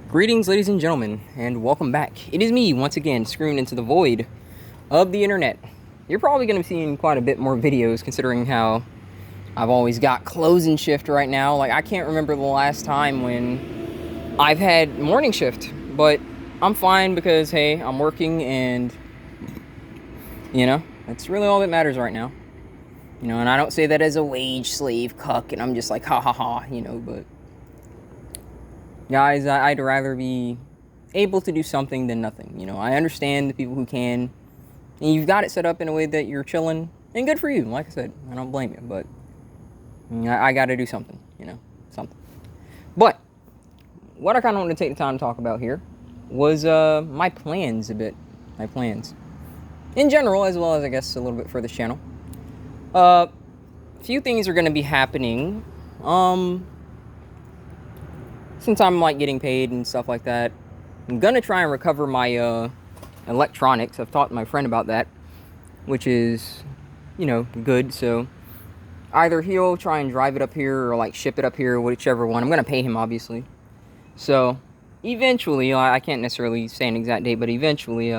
Greetings, ladies and gentlemen, and welcome back. It is me, once again, screaming into the void of the internet. You're probably going to be seeing quite a bit more videos, considering how I've always got closing shift right now. Like, I can't remember the last time when I've had morning shift, but I'm fine because, hey, I'm working and, that's really all that matters right now. And I don't say that as a wage slave cuck, and I'm just like, ha ha ha, but... Guys, I'd rather be able to do something than nothing. I understand the people who can. And you've got it set up in a way that you're chilling. And good for you. Like I said, I don't blame you. But I got to do something, something. But what I kind of want to take the time to talk about here was my plans a bit. My plans. In general, as well as, I guess, a little bit for this channel. A few things are going to be happening. Since I'm like getting paid and stuff like that, I'm gonna try and recover my electronics. I've talked to my friend about that, which is, good. So either he'll try and drive it up here or like ship it up here, whichever one. I'm gonna pay him, obviously. So eventually, I can't necessarily say an exact date, but eventually,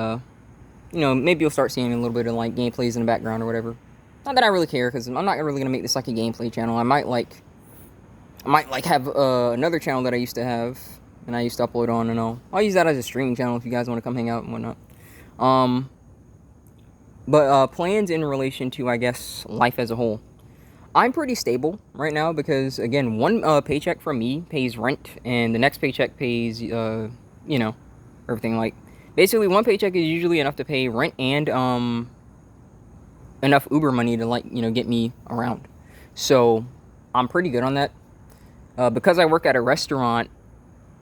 maybe you'll start seeing a little bit of like gameplays in the background or whatever. Not that I really care, because I'm not really gonna make this like a gameplay channel. I might have another channel that I used to have, and I used to upload on, and I'll use that as a streaming channel if you guys want to come hang out and whatnot. But plans in relation to, I guess, life as a whole. I'm pretty stable right now because, again, one paycheck from me pays rent, and the next paycheck pays, everything. Like, basically, one paycheck is usually enough to pay rent and enough Uber money to, like, get me around. So I'm pretty good on that. Because I work at a restaurant,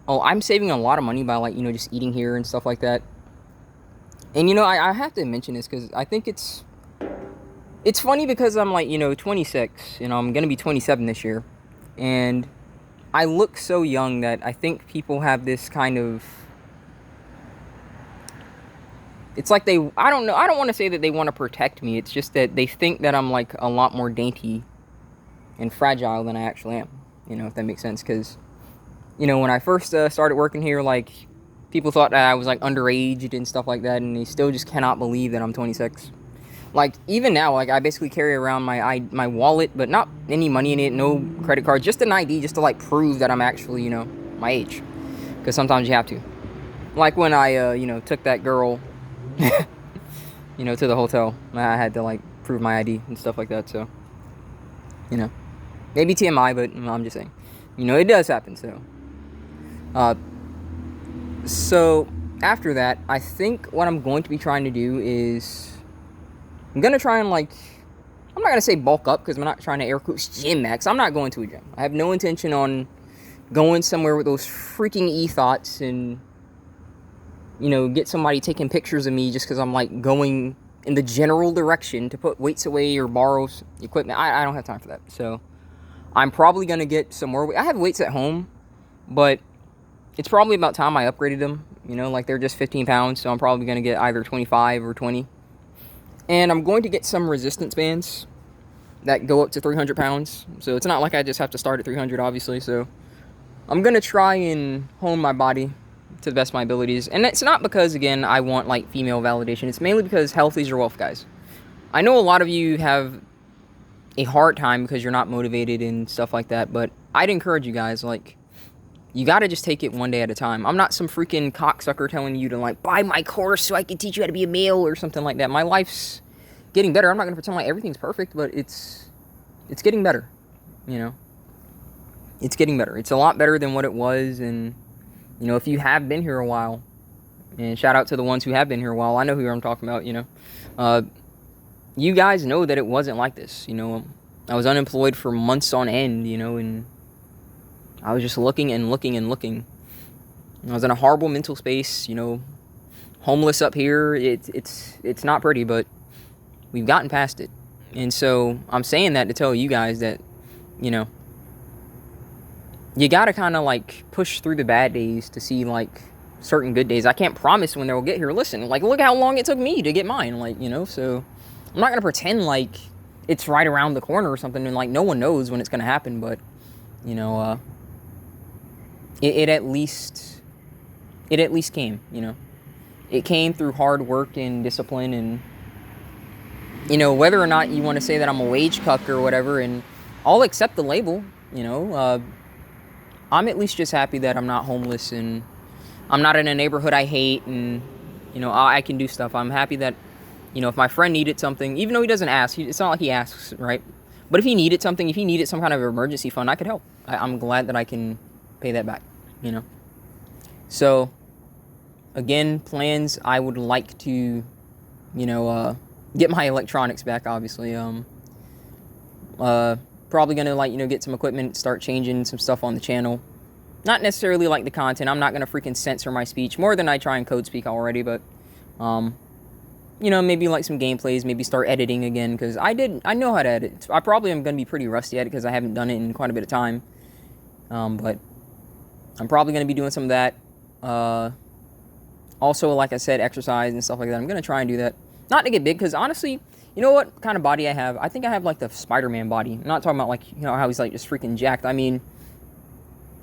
I'm saving a lot of money by, like, just eating here and stuff like that. And, I have to mention this because I think it's funny because I'm, like, 26. I'm going to be 27 this year. And I look so young that I think people have this kind of... It's like I don't know. I don't want to say that they want to protect me. It's just that they think that I'm, like, a lot more dainty and fragile than I actually am. If that makes sense, because, when I first started working here, like, people thought that I was, like, underaged and stuff like that, and they still just cannot believe that I'm 26. Like, even now, like, I basically carry around my wallet, but not any money in it, no credit card, just an ID, just to, like, prove that I'm actually, my age, because sometimes you have to. Like, when I, took that girl, to the hotel, I had to, like, prove my ID and stuff like that, so, Maybe TMI, but I'm just saying. It does happen, so. So, after that, I think what I'm going to be trying to do is... I'm going to try and, like... I'm not going to say bulk up, because I'm not trying to air quotes gym max. I'm not going to a gym. I have no intention on going somewhere with those freaking e-thoughts and, get somebody taking pictures of me just because I'm, like, going in the general direction to put weights away or borrow equipment. I don't have time for that, so... I'm probably going to get some more... I have weights at home, but it's probably about time I upgraded them. Like, they're just 15 pounds, so I'm probably going to get either 25 or 20. And I'm going to get some resistance bands that go up to 300 pounds. So it's not like I just have to start at 300, obviously. So I'm going to try and hone my body to the best of my abilities. And it's not because, again, I want, like, female validation. It's mainly because health is your wealth, guys. I know a lot of you have a hard time because you're not motivated and stuff like that, but I'd encourage you guys, like, you gotta just take it one day at a time. I'm not some freaking cocksucker telling you to, like, buy my course so I can teach you how to be a male or something like that. My life's getting better. I'm not gonna pretend like everything's perfect, but it's getting better, It's getting better. It's a lot better than what it was, and, if you have been here a while, and shout out to the ones who have been here a while, I know who I'm talking about, you guys know that it wasn't like this, I was unemployed for months on end, and I was just looking and looking and looking. I was in a horrible mental space, homeless up here. It's not pretty, but we've gotten past it. And so I'm saying that to tell you guys that, you gotta kind of, like, push through the bad days to see, like, certain good days. I can't promise when they'll get here. Listen, like, look how long it took me to get mine, like, so... I'm not going to pretend like it's right around the corner or something, and, like, no one knows when it's going to happen, but, it at least it at least came, you know. It came through hard work and discipline, and, you know, whether or not you want to say that I'm a wage cuck or whatever, and I'll accept the label, you know. I'm at least just happy that I'm not homeless and I'm not in a neighborhood I hate, and, you know, I can do stuff. I'm happy that, you know, if my friend needed something, even though he doesn't ask, it's not like he asks, right? But if he needed something, if he needed some kind of emergency fund, I could help. I'm glad that I can pay that back, you know. So, again, plans, I would like to, you know, get my electronics back, obviously. Probably gonna, like, you know, get some equipment, start changing some stuff on the channel. Not necessarily like the content. I'm not gonna freaking censor my speech more than I try and code speak already, but, you know, maybe like some gameplays, maybe start editing again, because I know how to edit. I probably am going to be pretty rusty at it because I haven't done it in quite a bit of time. But I'm probably going to be doing some of that. Also, like I said, exercise and stuff like that. I'm going to try and do that. Not to get big, because honestly, you know what kind of body I have? I think I have like the Spider-Man body. I'm not talking about like, you know, how he's like just freaking jacked. I mean,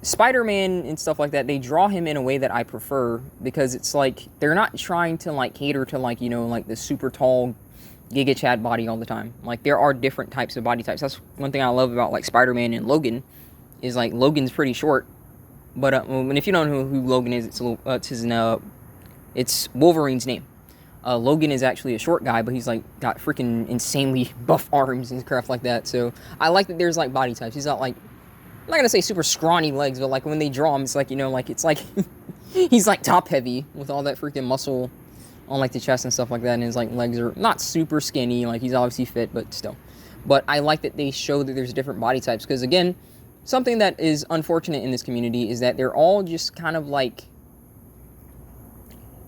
Spider-Man and stuff like that, they draw him in a way that I prefer, because it's like they're not trying to like cater to like, you know, like the super tall Giga Chad body all the time. Like, there are different types of body types. That's one thing I love about like Spider-Man and Logan, is like Logan's pretty short, but and if you don't know who Logan is, it's Wolverine's name. Logan is actually a short guy, but he's like got freaking insanely buff arms and crap like that. So I like that there's like body types. He's not like, I'm not gonna say super scrawny legs, but like when they draw him, it's like, you know, like it's like he's like top heavy with all that freaking muscle on like the chest and stuff like that, and his like legs are not super skinny. Like, he's obviously fit, but still. But I like that they show that there's different body types, because again, something that is unfortunate in this community is that they're all just kind of like,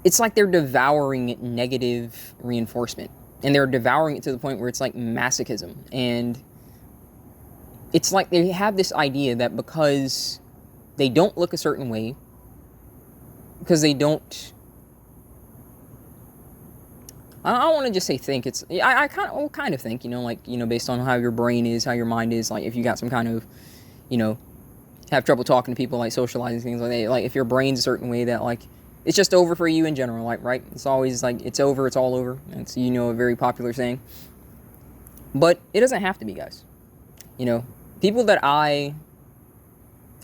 it's like they're devouring negative reinforcement, and they're devouring it to the point where it's like masochism. And it's like they have this idea that because they don't look a certain way, because they don't, I don't want to just say think, it's, I kind of think, you know, like, you know, based on how your brain is, how your mind is, like if you got some kind of, you know, have trouble talking to people, like socializing, things like that, like if your brain's a certain way that like, it's just over for you in general, like, right? It's always like, it's over, it's all over. It's, you know, a very popular saying. But it doesn't have to be, guys. You know, people that I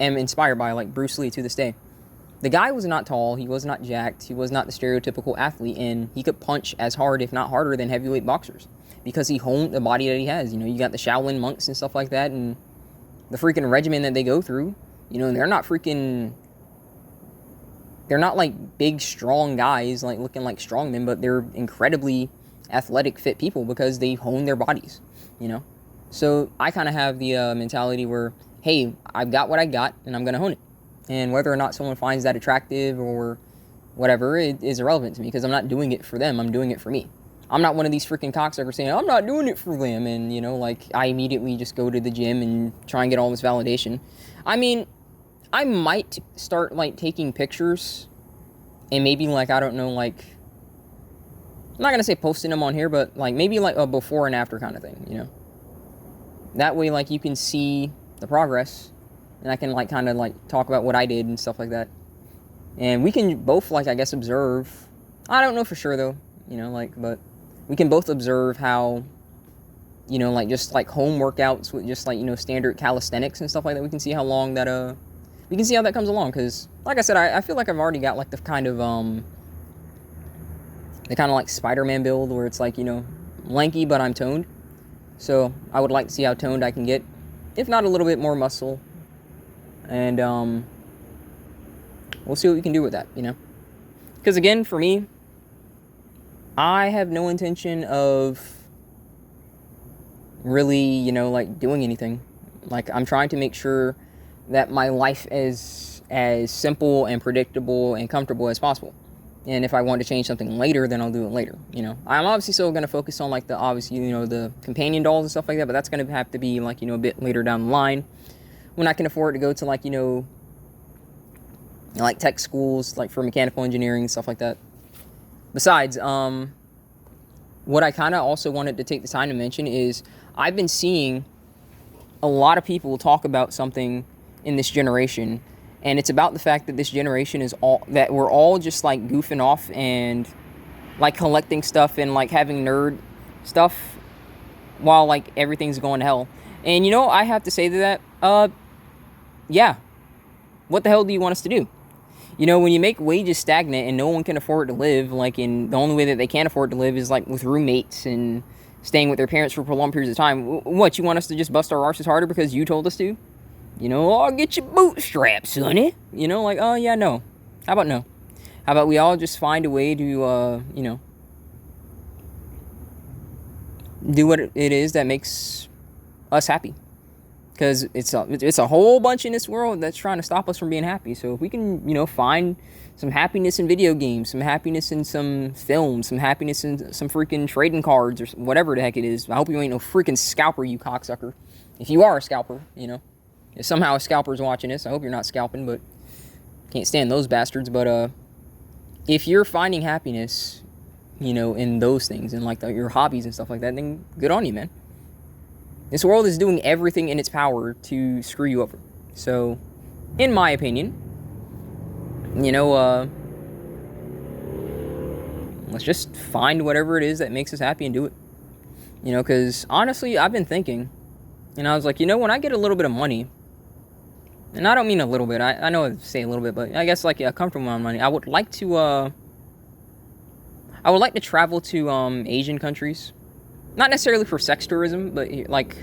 am inspired by, like Bruce Lee to this day. The guy was not tall, he was not jacked, he was not the stereotypical athlete, and he could punch as hard, if not harder, than heavyweight boxers, because he honed the body that he has. You know, you got the Shaolin monks and stuff like that, and the freaking regimen that they go through, you know, and they're not like big, strong guys, like looking like strongmen, but they're incredibly athletic, fit people because they hone their bodies, you know? So I kind of have the mentality where, hey, I've got what I got, and I'm going to hone it. And whether or not someone finds that attractive or whatever, it is irrelevant to me, because I'm not doing it for them, I'm doing it for me. I'm not one of these freaking cocksuckers saying, I'm not doing it for them, and, you know, like, I immediately just go to the gym and try and get all this validation. I mean, I might start, like, taking pictures, and maybe, like, I don't know, like, I'm not gonna say posting them on here, but, like, maybe, like, a before and after kind of thing, you know? That way, like, you can see the progress, and I can, like, kind of, like, talk about what I did and stuff like that. And we can both, like, I guess, observe. I don't know for sure, though, you know, like, but we can both observe how, you know, like, just, like, home workouts with just, like, you know, standard calisthenics and stuff like that. We can see how long that, we can see how that comes along, because, like I said, I feel like I've already got, like, the kind of, like, Spider-Man build, where it's, like, you know, lanky, but I'm toned. So, I would like to see how toned I can get, if not a little bit more muscle. And, we'll see what we can do with that, you know? Because, again, for me, I have no intention of really, you know, like, doing anything. Like, I'm trying to make sure that my life is as simple and predictable and comfortable as possible. And if I want to change something later, then I'll do it later, you know? I'm obviously still going to focus on, like, the, obviously, you know, the companion dolls and stuff like that, but that's going to have to be, like, you know, a bit later down the line, when I can afford to go to, like, you know, like, tech schools, like, for mechanical engineering and stuff like that. Besides, what I kind of also wanted to take the time to mention is, I've been seeing a lot of people talk about something in this generation, And it's about the fact that this generation is all that we're all just like goofing off and like collecting stuff and like having nerd stuff while like everything's going to hell. And you know, I have to say to that, yeah, what the hell do you want us to do? You know, when you make wages stagnant and no one can afford to live, like, in the only way that they can afford to live is like with roommates and staying with their parents for prolonged periods of time. What, you want us to just bust our arses harder because you told us to? You know, oh, get your bootstraps, sonny. You know, like, oh yeah, no. How about no? How about we all just find a way to, you know, do what it is that makes us happy? Because it's a whole bunch in this world that's trying to stop us from being happy. So if we can, you know, find some happiness in video games, some happiness in some films, some happiness in some freaking trading cards or whatever the heck it is. I hope you ain't no freaking scalper, you cocksucker. If you are a scalper, you know. If somehow a scalper's watching this, I hope you're not scalping, but can't stand those bastards. But if you're finding happiness, you know, in those things and like your hobbies and stuff like that, then good on you, man. This world is doing everything in its power to screw you over. So, in my opinion, you know, let's just find whatever it is that makes us happy and do it. You know, because honestly, I've been thinking, and I was like, you know, when I get a little bit of money, and I don't mean a little bit, I know I say a little bit, but I guess like a comfortable amount of money, I would like to travel to Asian countries. Not necessarily for sex tourism, but like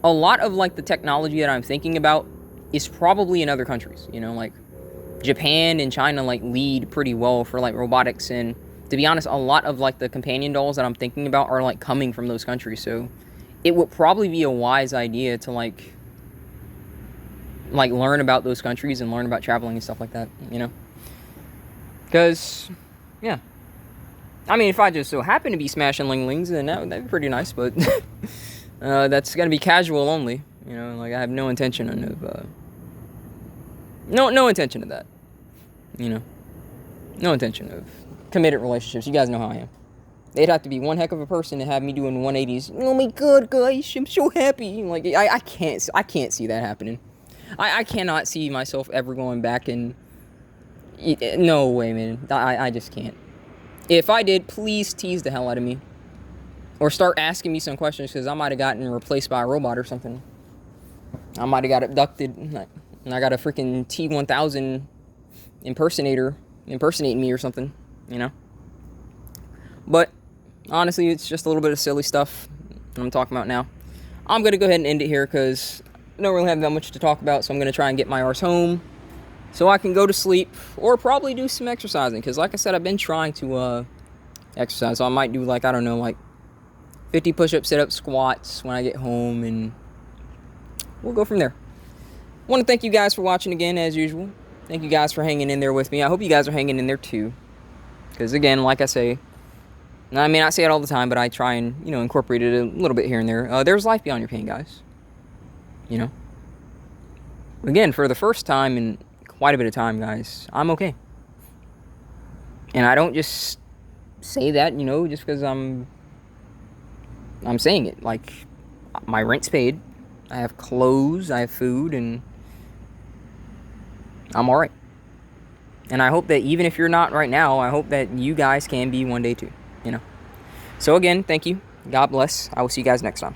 a lot of like the technology that I'm thinking about is probably in other countries. You know, like Japan and China like lead pretty well for like robotics, and to be honest, a lot of like the companion dolls that I'm thinking about are like coming from those countries. So it would probably be a wise idea to like learn about those countries and learn about traveling and stuff like that. You know, because yeah. I mean, if I just so happen to be smashing Ling-Lings, then that'd be pretty nice, but that's gonna be casual only, you know, like I have no intention of, no intention of that, you know, no intention of committed relationships. You guys know how I am. They'd have to be one heck of a person to have me doing 180s. Oh my god, guys, I'm so happy. Like, I can't see that happening. I cannot see myself ever going back and, no way, man, I just can't. If I did, please tease the hell out of me. Or start asking me some questions, because I might have gotten replaced by a robot or something. I might have got abducted, and I got a freaking T-1000 impersonator impersonating me or something, you know? But, honestly, it's just a little bit of silly stuff I'm talking about now. I'm going to go ahead and end it here, because I don't really have that much to talk about, so I'm going to try and get my arse home, so I can go to sleep, or probably do some exercising, because like I said, I've been trying to exercise, so I might do, like, I don't know, like 50 push-ups, sit-ups, squats when I get home, and we'll go from there. I want to thank you guys for watching again, as usual. Thank you guys for hanging in there with me. I hope you guys are hanging in there, too, because, again, like I say, I may not say it all the time, but I try and, you know, incorporate it a little bit here and there. There's life beyond your pain, guys, you know? Again, for the first time in quite a bit of time, guys, I'm okay. And I don't just say that, you know, just because I'm saying it. Like, my rent's paid, I have clothes, I have food, and I'm alright. And I hope that even if you're not right now, I hope that you guys can be one day too, you know. So again, thank you. God bless. I will see you guys next time.